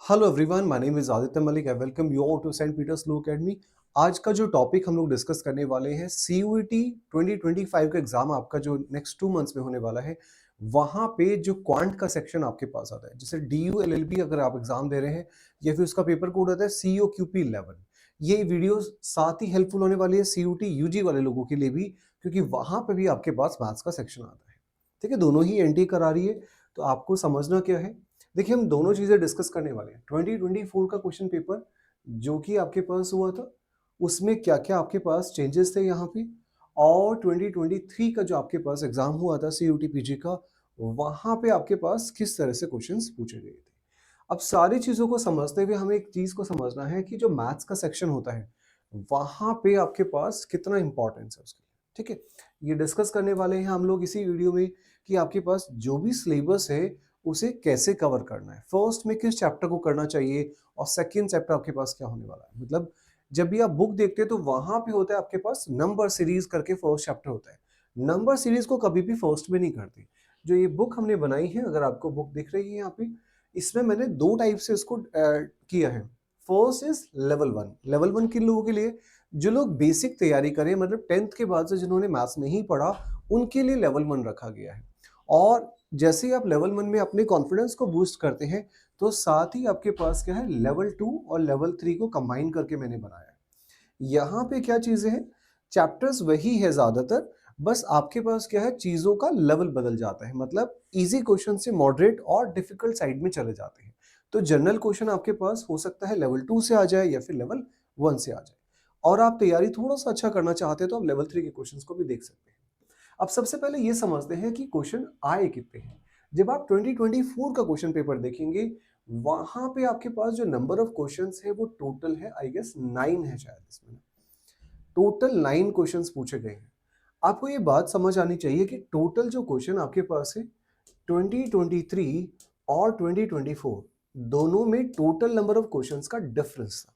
Hello everyone, my name is Aditya Malik. I welcome you all to Saint Peter's Law Academy. आज का जो topic हम लोग डिस्कस करने वाले हैं, सीयूईटी 2025 का एग्जाम आपका जो नेक्स्ट 2 मंथ्स में होने वाला है, वहां पे जो क्वांट का सेक्शन आपके पास आता है, जैसे डीयू एलएलबी अगर आप एग्जाम दे रहे हैं या फिर उसका पेपर कोड होता है सीओक्यूपी 11। ये वीडियो साथ ही हेल्पफुल होने वाली है सीयूटी यूजी वाले लोगों के लिए भी, क्योंकि वहां पे भी आपके पास मैथ्स का सेक्शन आता है। ठीक है, दोनों ही एनटी करा रही है, तो आपको समझना क्या है। देखिए, हम दोनों चीजें डिस्कस करने वाले हैं। 2024 का क्वेश्चन पेपर जो कि आपके पास हुआ था, उसमें क्या क्या आपके पास चेंजेस थे यहाँ पे, और 2023 का जो आपके पास एग्जाम हुआ था सीयूटी पीजी का, वहां पे आपके पास किस तरह से क्वेश्चंस पूछे गए थे। अब सारी चीजों को समझते हुए हमें एक चीज को समझना है कि जो मैथ्स का सेक्शन होता है, वहां पे आपके पास कितना इंपॉर्टेंस है उसके लिए। ठीक है, ये डिस्कस करने वाले हैं हम लोग इसी वीडियो में कि आपके पास जो भी सिलेबस है उसे कैसे कवर करना है, फर्स्ट में किस चैप्टर को करना चाहिए और सेकंड चैप्टर आपके पास क्या होने वाला है। मतलब जब भी आप बुक देखते हैं तो वहां पे होता है आपके पास नंबर सीरीज करके फर्स्ट चैप्टर होता है। नंबर सीरीज को कभी भी फर्स्ट में नहीं करते। जो ये बुक हमने बनाई है, अगर आपको बुक दिख रही है यहाँ पे, इसमें मैंने दो टाइप से इसको किया है। फर्स्ट इज लेवल 1 के लोगों के लिए, जो लोग बेसिक तैयारी करें, मतलब 10th के बाद से जिन्होंने मैथ्स नहीं पढ़ा, उनके लिए लेवल 1 रखा गया है। और जैसे ही आप लेवल 1 में अपने कॉन्फिडेंस को बूस्ट करते हैं, तो साथ ही आपके पास क्या है, लेवल 2 और लेवल 3 को कंबाइन करके मैंने बनाया है। यहाँ पे क्या चीजें हैं, चैप्टर्स वही है ज्यादातर, बस आपके पास क्या है, चीजों का लेवल बदल जाता है। मतलब इजी क्वेश्चन से मॉडरेट और डिफिकल्ट साइड में चले जाते हैं। तो जनरल क्वेश्चन आपके पास हो सकता है लेवल 2 से आ जाए या फिर लेवल 1 से आ जाए, और आप तैयारी थोड़ा सा अच्छा करना चाहते हैं तो आप लेवल 3 के क्वेश्चंस को भी देख सकते हैं। अब सबसे पहले ये समझते हैं कि क्वेश्चन आए कितने हैं। जब आप 2024 का क्वेश्चन पेपर देखेंगे, वहां पे आपके पास जो नंबर ऑफ क्वेश्चंस है वो टोटल है, आई गेस 9 है शायद। इसमें टोटल 9 क्वेश्चंस पूछे गए हैं। आपको ये बात समझ आनी चाहिए कि टोटल जो क्वेश्चन आपके पास है 2023 और 2024, दोनों में टोटल नंबर ऑफ क्वेश्चंस का डिफरेंस था।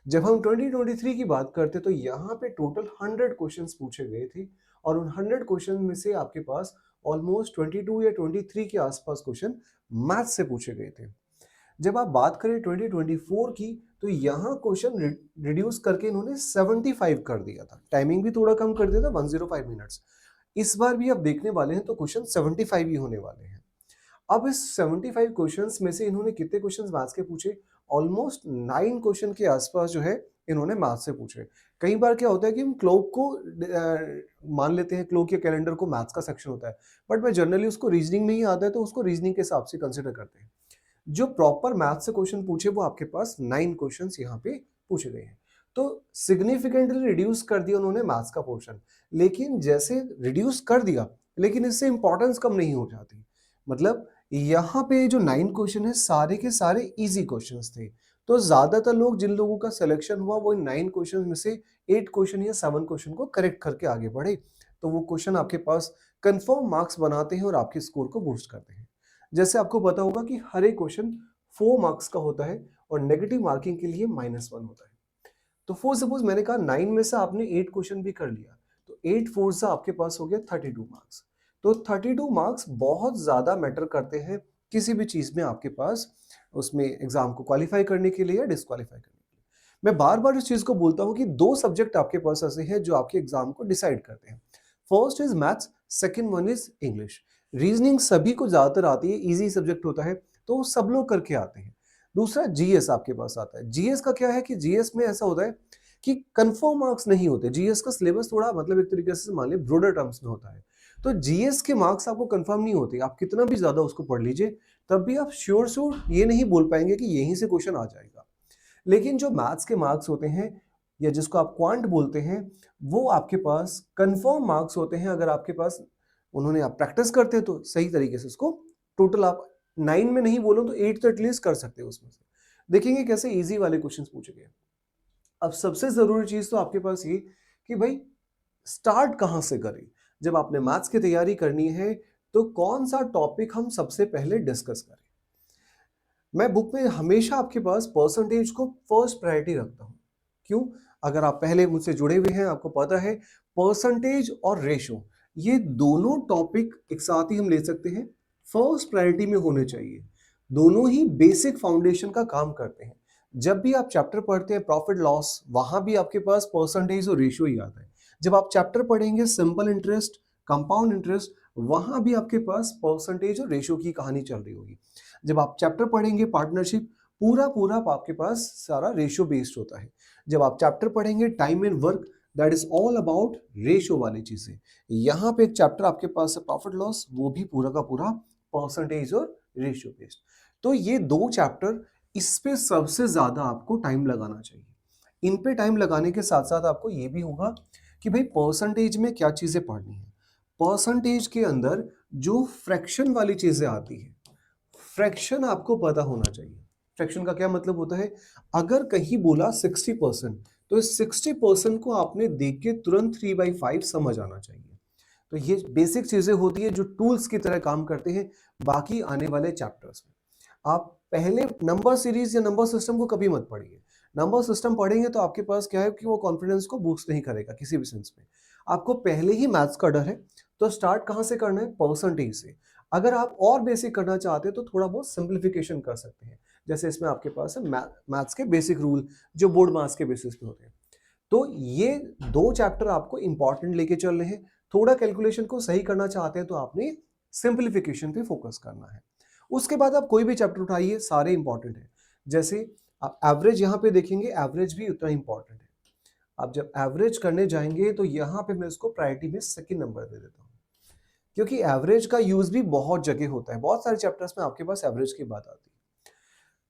जब हम 2023 की बात करते तो यहाँ पे टोटल 100 क्वेश्चंस पूछे गए थे, और उन 100 क्वेश्चन में से आपके पास ऑलमोस्ट 22 या 23 के आसपास क्वेश्चन मैथ्स से पूछे गए थे। जब आप बात करें 2024 की, तो यहाँ क्वेश्चन रिड्यूस करके इन्होंने 75 कर दिया था, टाइमिंग भी थोड़ा कम कर दिया था, 105 मिनट्स। इस बार भी आप देखने वाले हैं तो क्वेश्चन 75 ही होने वाले हैं। अब इस 75 क्वेश्चंस में से इन्होंने कितने क्वेश्चंस मैथ्स के पूछे, ऑलमोस्ट 9 क्वेश्चन के आसपास जो है इन्होंने मैथ्स से पूछे। कई बार क्या होता है कि हम क्लोक को मान लेते हैं, क्लोक या कैलेंडर को मैथ्स का सेक्शन होता है, बट मैं जनरली उसको रीजनिंग में ही आता है तो उसको रीजनिंग के हिसाब से कंसिडर करते हैं। जो प्रॉपर मैथ्स से क्वेश्चन पूछे वो आपके पास 9 क्वेश्चंस यहाँ पे पूछे गए हैं। तो सिग्निफिकेंटली रिड्यूस कर दिया उन्होंने मैथ्स का पोर्शन। लेकिन जैसे रिड्यूस कर दिया, लेकिन इससे इंपॉर्टेंस कम नहीं हो जाती। मतलब यहाँ पे जो 9 क्वेश्चन है, सारे के सारे इजी क्वेश्चंस थे। तो ज्यादातर लोग, जिन लोगों का सिलेक्शन हुआ, वो 9 क्वेश्चन में से 8 क्वेश्चन या 7 क्वेश्चन को करेक्ट करके आगे बढ़े। तो वो क्वेश्चन आपके पास कंफर्म मार्क्स बनाते हैं और आपके स्कोर को बूस्ट करते हैं। जैसे आपको पता होगा कि हर एक क्वेश्चन 4 मार्क्स का होता है और नेगेटिव मार्किंग के लिए -1 होता है। तो फॉर सपोज मैंने कहा 9 में से आपने 8 क्वेश्चन भी कर लिया, तो 8 4 से आपके पास हो गया 32 मार्क्स। तो 32 मार्क्स बहुत ज्यादा मैटर करते हैं किसी भी चीज में आपके पास, उसमें एग्जाम को क्वालिफाई करने के लिए या डिस्क्वालीफाई करने के लिए। मैं बार बार इस चीज को बोलता हूं कि दो सब्जेक्ट आपके पास ऐसे हैं जो आपके एग्जाम को डिसाइड करते हैं। First is maths, second one is English. Reasoning सभी को ज्यादातर आती है, इजी सब्जेक्ट होता है, तो सब लोग करके आते हैं। दूसरा जीएस आपके पास आता है। जीएस का क्या है कि जीएस में ऐसा होता है कि कंफर्म मार्क्स नहीं होते। जीएस का सिलेबस थोड़ा, मतलब एक तरीके से मान लीजिए ब्रॉडर टर्म्स में होता है। तो जीएस के मार्क्स आपको कंफर्म नहीं होते, आप कितना भी ज्यादा उसको पढ़ लीजिए, तब भी आप श्योर श्योर ये नहीं बोल पाएंगे कि यहीं से क्वेश्चन आ जाएगा। लेकिन जो मैथ्स के मार्क्स होते हैं, या जिसको आप क्वांट बोलते हैं, वो आपके पास कंफर्म मार्क्स होते हैं। अगर आपके पास उन्होंने, आप प्रैक्टिस करते हैं तो सही तरीके से उसको टोटल आप 9 में नहीं बोलो तो 8 तो एटलीस्ट कर सकते हो उसमें से। देखेंगे कैसे इजी वाले क्वेश्चन पूछे गए। अब सबसे जरूरी चीज तो आपके पास ये कि भाई स्टार्ट कहां से करें। जब आपने मैथ्स की तैयारी करनी है, तो कौन सा टॉपिक हम सबसे पहले डिस्कस करें। मैं बुक में हमेशा आपके पास परसेंटेज को फर्स्ट प्रायोरिटी रखता हूं। क्यों? अगर आप पहले मुझसे जुड़े हुए हैं, आपको पता है परसेंटेज और रेशो, ये दोनों टॉपिक एक साथ ही हम ले सकते हैं, फर्स्ट प्रायोरिटी में होने चाहिए। दोनों ही बेसिक फाउंडेशन का काम करते हैं। जब भी आप चैप्टर पढ़ते हैं प्रॉफिट लॉस, वहां भी आपके पास परसेंटेज और रेशियो ही आता है। जब आप चैप्टर पढ़ेंगे सिंपल इंटरेस्ट, कंपाउंड इंटरेस्ट, वहां भी आपके पास परसेंटेज और रेशियो की कहानी चल रही होगी। जब आप चैप्टर पढ़ेंगे पार्टनरशिप, पूरा पूरा आपके पास सारा रेशियो बेस्ड होता है। जब आप चैप्टर पढ़ेंगे time and work, that is all about ratio वाली चीजें। यहाँ पे एक चैप्टर आपके पास है प्रॉफिट लॉस, वो भी पूरा का पूरा परसेंटेज और रेशियो बेस्ड। तो ये दो चैप्टर, इस पे सबसे ज्यादा आपको टाइम लगाना चाहिए। इन पे टाइम लगाने के साथ साथ आपको ये भी होगा कि भाई परसेंटेज में क्या चीजें पढ़नी है। परसेंटेज के अंदर जो फ्रैक्शन वाली चीजें आती है, फ्रैक्शन आपको पता होना चाहिए। फ्रैक्शन का क्या मतलब होता है, अगर कहीं बोला 60%, तो इस 60% को आपने देख के तुरंत 3/5 समझ आना चाहिए। तो ये बेसिक चीजें होती है जो टूल्स की तरह काम करते हैं बाकी आने वाले चैप्टर्स में। आप पहले नंबर सीरीज या नंबर सिस्टम को कभी मत पढ़िए। नंबर सिस्टम पढ़ेंगे तो आपके पास क्या है कि वो कॉन्फिडेंस को बूस्ट नहीं करेगा किसी भी सेंस में। आपको पहले ही मैथ्स का डर है, तो स्टार्ट कहां से करना है, परसेंटेज से। अगर आप और बेसिक करना चाहते हैं तो थोड़ा बहुत सिंप्लीफिकेशन कर सकते हैं। जैसे इसमें आपके पास है मैथ्स के बेसिक रूल जो बोर्ड मार्क्स के बेसिस पे होते हैं। तो ये दो चैप्टर आपको इंपॉर्टेंट लेके चल रहे हैं। थोड़ा कैलकुलेशन को सही करना चाहते हैं तो आपने सिंप्लीफिकेशन पे फोकस करना है। उसके बाद आप कोई भी चैप्टर उठाइए, सारे इंपॉर्टेंट है। जैसे आप एवरेज यहाँ पे देखेंगे, एवरेज भी उतना इंपॉर्टेंट है। आप जब एवरेज करने जाएंगे तो यहाँ पे मैं इसको प्रायोरिटी में सेकंड नंबर दे देता हूँ, क्योंकि एवरेज का यूज भी बहुत जगह होता है। बहुत सारे चैप्टर्स में आपके पास एवरेज की बात आती है।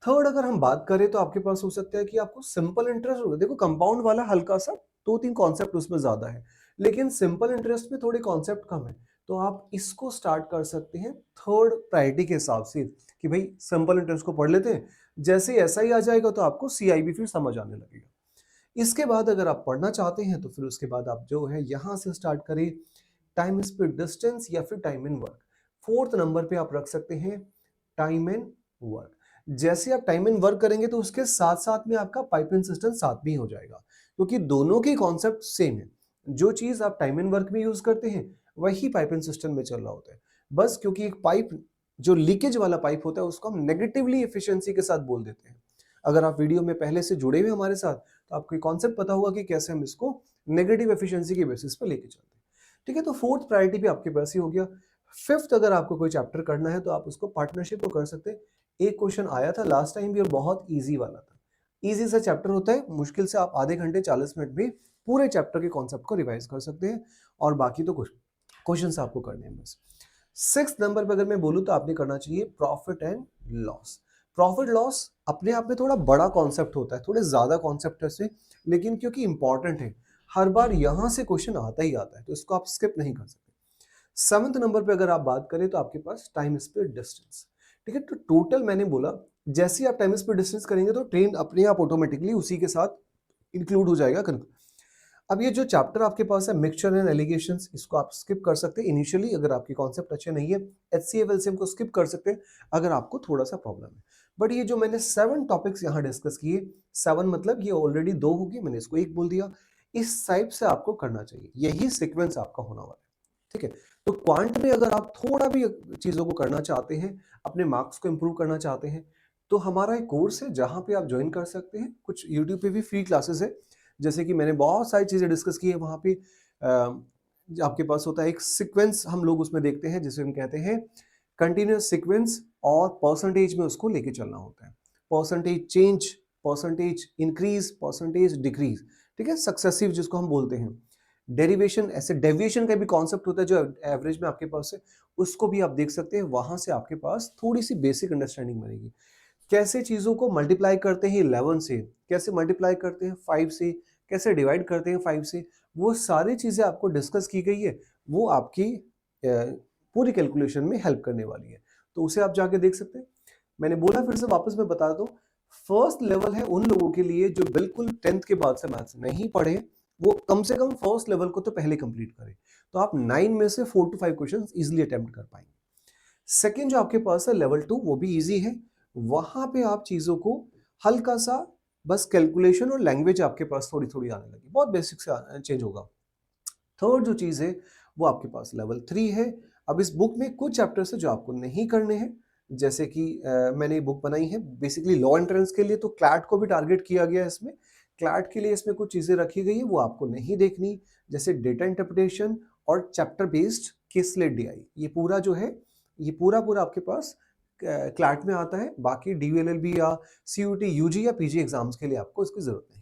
थर्ड अगर हम बात करें तो आपके पास हो सकता है कि आपको सिंपल इंटरेस्ट होगा। देखो कंपाउंड वाला हल्का सा 2-3 कॉन्सेप्ट उसमें ज्यादा है, लेकिन सिंपल इंटरेस्ट में थोड़े कॉन्सेप्ट कम है। तो आप इसको स्टार्ट कर सकते हैं थर्ड प्रायोरिटी के हिसाब से कि भाई सिंपल इंटरेस्ट को पढ़ लेते हैं। जैसे ऐसा ही आ जाएगा तो आपको सीआईबी फिर समझ आने लगेगा। इसके बाद अगर आप पढ़ना चाहते हैं तो फिर उसके बाद आप जो है यहां से स्टार्ट करें टाइम स्पीड डिस्टेंस या फिर time and work. Fourth number पे आप रख सकते हैं टाइम एंड वर्क। जैसे आप टाइम एंड वर्क करेंगे तो उसके साथ साथ में आपका पाइपिंग सिस्टम साथ भी हो जाएगा, क्योंकि दोनों की कॉन्सेप्ट सेम है। जो चीज आप टाइम एंड वर्क में यूज करते हैं वही पाइपिंग सिस्टम में चल रहा होता है। बस क्योंकि एक पाइप जो लीकेज वाला पाइप होता है उसको हम नेगेटिवली एफिशिएंसी के साथ बोल देते हैं। अगर आप वीडियो में पहले से जुड़े हुए हमारे साथ तो आपको कॉन्सेप्ट पता होगा कि कैसे हम इसको नेगेटिव एफिशिएंसी के बेसिस पर लेके चलते हैं। ठीक है, तो फोर्थ प्रायोरिटी भी आपके पास ही हो गया। फिफ्थ अगर आपको कोई चैप्टर करना है तो आप उसको पार्टनरशिप को कर सकते हैं। एक क्वेश्चन आया था लास्ट टाइम भी और बहुत इजी वाला था। इजी सा चैप्टर होता है, मुश्किल से आप आधे घंटे 40 मिनट में पूरे चैप्टर के कॉन्सेप्ट को रिवाइज कर सकते हैं। और बाकी तो कुछ क्वेश्चन आपको करने हैं बस। सिक्स नंबर पे अगर मैं बोलूं तो आपने करना चाहिए profit and loss. Profit loss अपने आप में थोड़ा बड़ा कॉन्सेप्ट होता है, थोड़े ज्यादा कॉन्सेप्ट है इससे, लेकिन क्योंकि इंपॉर्टेंट है हर बार यहां से क्वेश्चन आता ही आता है तो इसको आप स्किप नहीं कर सकते। सेवंथ नंबर पे अगर आप बात करें तो आपके पास टाइम स्पीड डिस्टेंस। ठीक है, तो टोटल मैंने बोला जैसे ही आप टाइम स्पीड डिस्टेंस करेंगे तो ट्रेन अपने आप ऑटोमेटिकली उसी के साथ इंक्लूड हो जाएगा। अब ये जो चैप्टर आपके पास है मिक्सचर एंड एलिगेशंस, इसको आप स्किप कर सकते हैं इनिशियली अगर आपके कॉन्सेप्ट अच्छे नहीं है। एचसीएफ एलसीएम को स्किप कर सकते हैं अगर आपको थोड़ा सा प्रॉब्लम है। बट ये जो मैंने 7 टॉपिक्स यहाँ डिस्कस किए, 7 मतलब ये ऑलरेडी 2 हो गए, मैंने इसको एक बोल दिया। इस टाइप से आपको करना चाहिए, यही सीक्वेंस आपका होना वाला है। ठीक है, तो क्वांट में अगर आप थोड़ा भी चीजों को करना चाहते हैं, अपने मार्क्स को इंप्रूव करना चाहते हैं, तो हमारा एक कोर्स है जहां पे आप ज्वाइन कर सकते हैं। कुछ यूट्यूब पे भी फ्री क्लासेस है, जैसे कि मैंने बहुत सारी चीजें डिस्कस की है वहां पे। आपके पास होता है एक सीक्वेंस, हम लोग उसमें देखते हैं जिसे हम कहते हैं कंटिन्यूस सीक्वेंस, और परसेंटेज में उसको लेके चलना होता है। Percentage change, percentage increase, percentage decrease. ठीक है, सक्सेसिव जिसको हम बोलते हैं। डेरिवेशन, ऐसे डेविएशन का भी कॉन्सेप्ट होता है जो एवरेज में आपके पास है, उसको भी आप देख सकते हैं। वहां से आपके पास थोड़ी सी बेसिक अंडरस्टैंडिंग बनेगी। कैसे चीजों को मल्टीप्लाई करते हैं 11 से, कैसे मल्टीप्लाई करते हैं 5 से, कैसे डिवाइड करते हैं 5 से, वो सारी चीजें आपको डिस्कस की गई है। वो आपकी पूरी कैलकुलेशन में हेल्प करने वाली है, तो उसे आप जाके देख सकते हैं। मैंने बोला फिर से वापस मैं बता दूं, फर्स्ट लेवल है उन लोगों के लिए जो बिल्कुल 10th के बाद से मैथ्स नहीं पढ़े, वो कम से कम फर्स्ट लेवल को तो पहले कंप्लीट करें, तो आप 9 में से 4 to 5 क्वेश्चन इजिली अटेम्प्ट कर पाएंगे। सेकेंड जो आपके पास है लेवल 2, वो भी इजी है। वहां पे आप चीजों को हल्का सा, बस कैलकुलेशन और लैंग्वेज आपके पास थोड़ी थोड़ी आने लगी, बहुत बेसिक से चेंज होगा। थर्ड जो चीज है वो आपके पास लेवल 3 है। अब इस बुक में कुछ चैप्टर्स है जो आपको नहीं करने हैं, जैसे कि मैंने बुक बनाई है बेसिकली लॉ एंट्रेंस के लिए, तो क्लैट को भी टारगेट किया गया है इसमें। क्लैट के लिए इसमें कुछ चीज़ें रखी गई है, वो आपको नहीं देखनी, जैसे डेटा इंटरप्रिटेशन और chapter based case slate DI. ये पूरा जो है, ये पूरा आपके पास क्लैट में आता है। बाकी डीवीएलएलबी या सीयूटी यूजी या पीजी एग्जाम्स के लिए आपको इसकी जरूरत नहीं।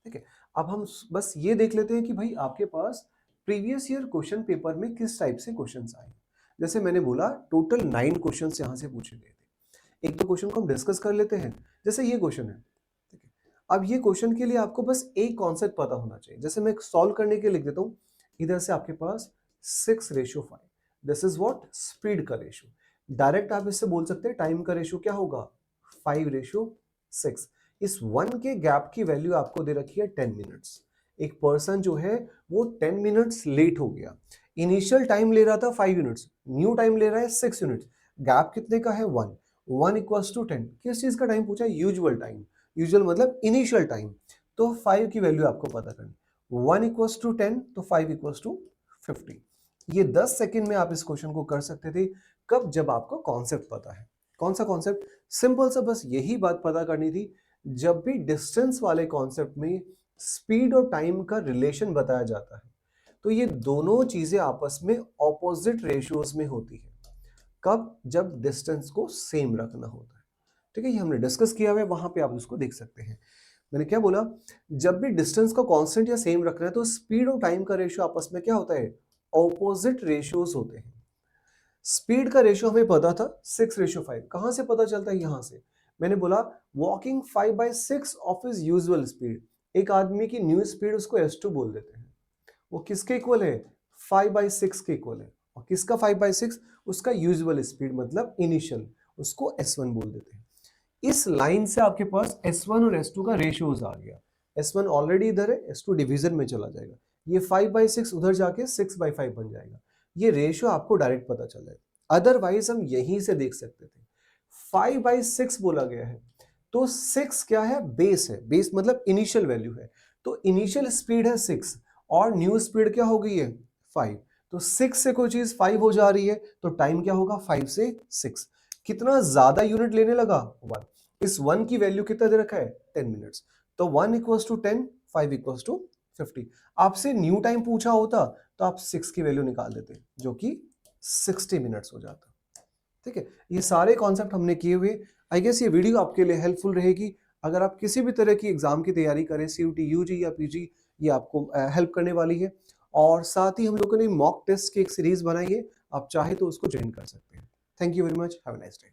ठीक है, अब हम बस ये देख लेते हैं कि भाई आपके पास प्रीवियस ईयर क्वेश्चन पेपर में किस टाइप से क्वेश्चंस आए। जैसे मैंने बोला टोटल 9 क्वेश्चंस यहाँ से पूछे गए थे। एक तो क्वेश्चन को हम डिस्कस कर लेते हैं, जैसे ये क्वेश्चन है। ठीक है, अब ये क्वेश्चन के लिए आपको बस एक कॉन्सेप्ट पता होना चाहिए। जैसे मैं सॉल्व करने के लिए लिख देता हूँ, इधर से आपके पास 6:5, दिस इज व्हाट, स्पीड का रेशियो। डायरेक्ट आप इससे बोल सकते हैं टाइम का रेशियो क्या होगा, 5:6। इस 1 के गैप की वैल्यू आपको दे रखी है 10 मिनट्स। एक पर्सन जो है वो 10 मिनट्स लेट हो गया, इनिशियल टाइम ले रहा था 5 यूनिट्स, न्यू टाइम ले रहा है 6 यूनिट्स, गैप कितने का है 1, 1 इक्वल्स टू 10। किस चीज का टाइम पूछा है, यूजुअल टाइम। यूजुअल मतलब इनिशियल टाइम, तो 5 की वैल्यू आपको पता करनी, 1 इक्वल्स टू 10 तो 5 इक्वल्स टू 50। ये 10 सेकंड में आप इस क्वेश्चन को कर सकते थे। कब, जब आपको कॉन्सेप्ट पता है। कौन सा कॉन्सेप्ट, सिंपल सा, बस यही बात पता करनी थी। जब भी डिस्टेंस वाले कॉन्सेप्ट में स्पीड और टाइम का रिलेशन बताया जाता है, तो ये दोनों चीजें आपस में ऑपोजिट रेशियोज में होती है। कब, जब डिस्टेंस को सेम रखना होता है। ठीक है, ये हमने डिस्कस किया हुआ है, वहां पे आप उसको देख सकते हैं। मैंने क्या बोला, जब भी डिस्टेंस को कांस्टेंट या सेम रखना है तो स्पीड और टाइम का रेशियो आपस में क्या होता है, ऑपोजिट रेशियोज होते हैं। स्पीड का रेशियो हमें पता था 6:5, कहां से पता चलता है, यहां से। मैंने बोला walking 5/6 of his usual speed. एक आदमी की न्यू स्पीड उसको S2 बोल देते हैं, वो किसके इक्वल है, 5/6 के इक्वल है। और किसका 5/6, उसका यूजुअल स्पीड मतलब इनिशियल, उसको S1 बोल देते हैं। इस लाइन से आपके पास S1 और S2 का रेशियोज आ गया। S1 ऑलरेडी इधर है, S2 डिवीजन में चला जाएगा, ये 5/6 उधर जाके 6/5 बन जाएगा। ये रेशियो आपको डायरेक्ट पता चल जाएगा। अदरवाइज हम यहीं से देख सकते थे, 5/6 बोला गया है तो 6 क्या है, बेस है। बेस मतलब इनिशियल वैल्यू है, तो इनिशियल स्पीड है 6 और न्यू स्पीड क्या हो गई है 5। तो 6 से कोई चीज 5 हो जा रही है तो टाइम क्या होगा, 5 से 6। कितना ज्यादा यूनिट लेने लगा 1। इस 1 की वैल्यू कितना दे रखा है 10 मिनट्स, तो 1 इक्वल्स टू 10, 5 इक्वल्स टू 50। आपसे न्यू टाइम पूछा होता तो आप 6 की वैल्यू निकाल देते, जो कि 60 मिनट्स हो जाता। ठीक है, ये सारे कॉन्सेप्ट हमने किए हुए। आई गेस ये वीडियो आपके लिए हेल्पफुल रहेगी। अगर आप किसी भी तरह की एग्जाम की तैयारी करें, सीयूटी, यूजी या पीजी, ये आपको हेल्प करने वाली है। और साथ ही हम लोगों ने मॉक टेस्ट की एक सीरीज बनाई है, आप चाहे तो उसको ज्वाइन कर सकते हैं। Thank you very much, have a nice day.